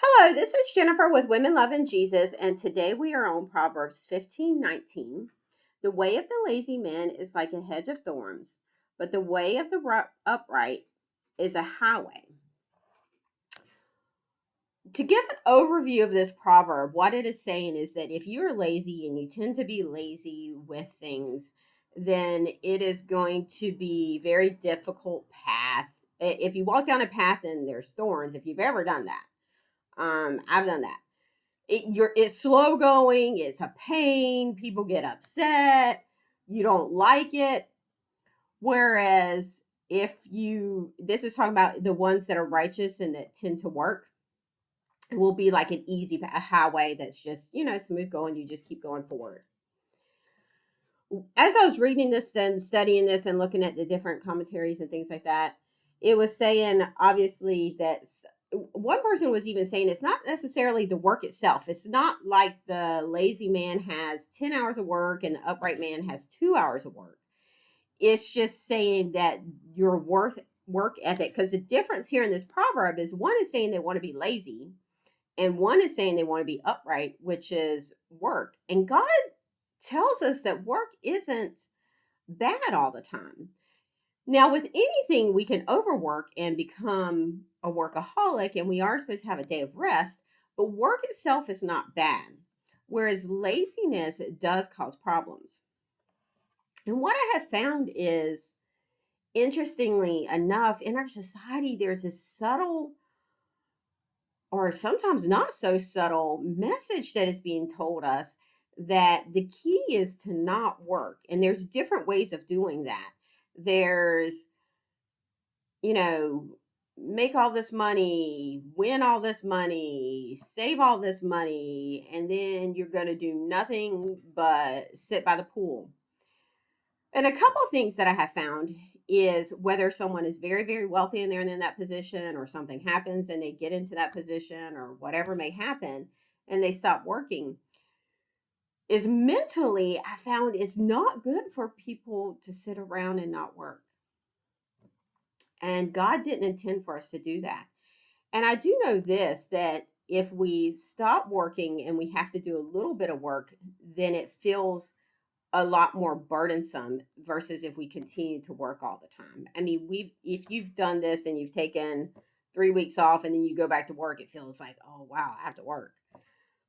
Hello, this is Jennifer with Women Loving Jesus, and today we are on Proverbs 15:19. The way of the lazy man is like a hedge of thorns, but the way of the upright is a highway. To give an overview of this proverb, what it is saying is that if you're lazy and you tend to be lazy with things, then it is going to be very difficult path. If you walk down a path and there's thorns, if you've ever done that, I've done that. It's slow going, it's a pain, people get upset, you don't like it. Whereas if you this is talking about the ones that are righteous and that tend to work, it will be like an easy a highway that's just, smooth going, you just keep going forward. As I was reading this and studying this and looking at the different commentaries and things like that, it was saying obviously that one person was even saying it's not necessarily the work itself. It's not like the lazy man has 10 hours of work and the upright man has 2 hours of work. It's just saying that your work ethic, because the difference here in this proverb is one is saying they want to be lazy and one is saying they want to be upright, which is work. And God tells us that work isn't bad all the time. Now, with anything, we can overwork and become a workaholic, and we are supposed to have a day of rest, but work itself is not bad, whereas laziness does cause problems. And what I have found is, interestingly enough, in our society, there's this subtle or sometimes not so subtle message that is being told us that the key is to not work. And there's different ways of doing that. There's, you know, make all this money, win all this money, save all this money, and then you're going to do nothing but sit by the pool. And a couple of things that I have found is whether someone is very, very wealthy and they're in that position, or something happens and they get into that position, or whatever may happen, and they stop working, is mentally, I found, is not good for people to sit around and not work. And God didn't intend for us to do that. And I do know this, that if we stop working and we have to do a little bit of work, then it feels a lot more burdensome versus if we continue to work all the time. I mean, if you've done this and you've taken 3 weeks off and then you go back to work, it feels like, oh wow, I have to work.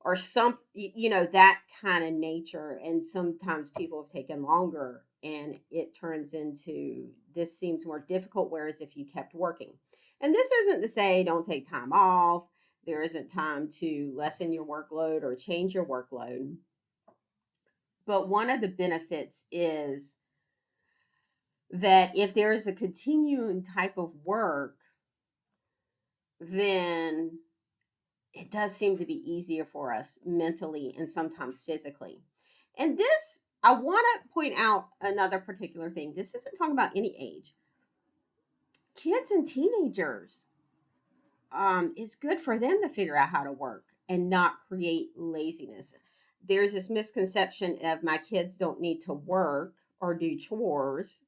Or that kind of nature. And sometimes people have taken longer and it turns into this seems more difficult. Whereas if you kept working, and this isn't to say don't take time off, there isn't time to lessen your workload or change your workload. But one of the benefits is that if there is a continuing type of work, then it does seem to be easier for us mentally and sometimes physically. And this, I want to point out another particular thing. This isn't talking about any age. Kids and teenagers, it's good for them to figure out how to work and not create laziness. There's this misconception of my kids don't need to work or do chores.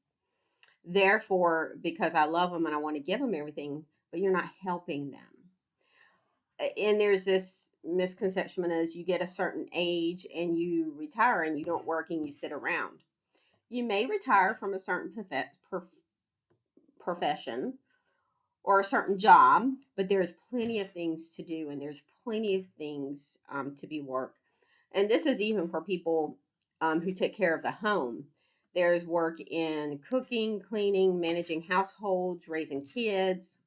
Therefore, because I love them and I want to give them everything, but you're not helping them. And there's this misconception as you get a certain age and you retire and you don't work and you sit around. You may retire from a certain profession or a certain job, but there's plenty of things to do and there's plenty of things to be work. And this is even for people who take care of the home. There's work in cooking, cleaning, managing households, raising kids.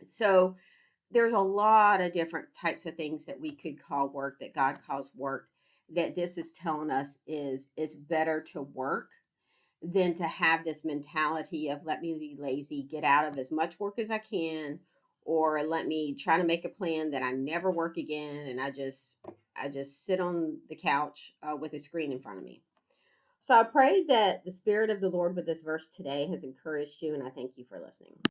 So there's a lot of different types of things that we could call work, that God calls work, that this is telling us is it's better to work than to have this mentality of let me be lazy, get out of as much work as I can, or let me try to make a plan that I never work again and I just sit on the couch with a screen in front of me. So I pray that the Spirit of the Lord with this verse today has encouraged you, and I thank you for listening.